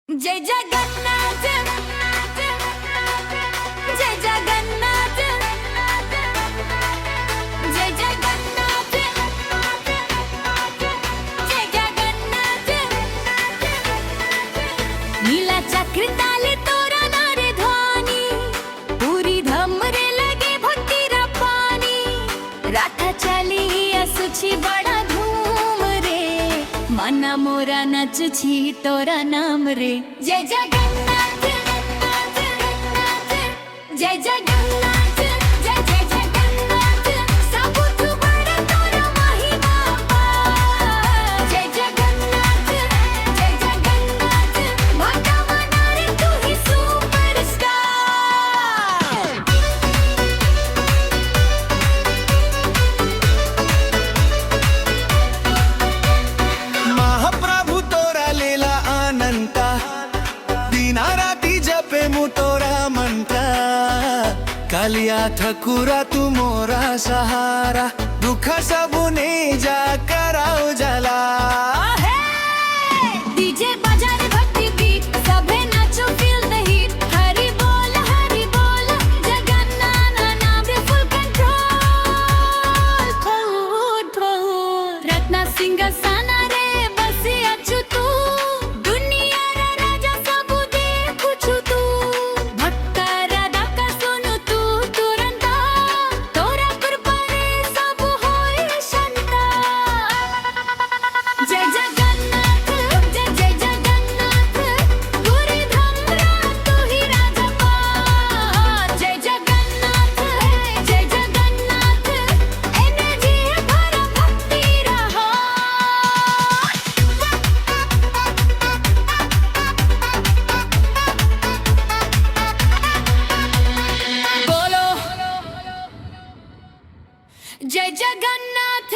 जय जगन्नाथ जय जगन्नाथ जय जगन्नाथ जय जगन्नाथ नीला चक्र ताले तोरा नारे ध्वनि पूरी धम रे लगे भक्ति रा पानी राथा चली असुची बड़ा धूम रे मना मोरा नचुची तोरा नाम रे जय जगन्नाथ जय जगन्नाथ जय जय जगन्नाथ सबुठु बड़ा तोरा महिमा जय जगन्नाथ भक्ता मना रे तू ही सुपरस्टार महाप्रभु तोरा लीला अनंता दिना राती जपे मु तोरा मंता कालिया ठकुरा तू मोरा सहारा दुख सबुने जा कराओ जला डीजे बजा रे भक्ति बीट सभे नाचो फील द हीट हरि बोल जगन्नाथ नाम रे फुल कंट्रोल रत्ना सिंहासन रे बसी अछु तू दुनिया रा राजा सबु देखु छु तू भक्त राधा का सुनु तू तुरंत तोरा कृपा रे सबु होय शांता जय जगन्नाथ जय जगन्नाथ पूरी धमरा तू ही राजा पार जय जगन्नाथ एनर्जी भरा भक्ति रहा बोलो जय जगन्नाथ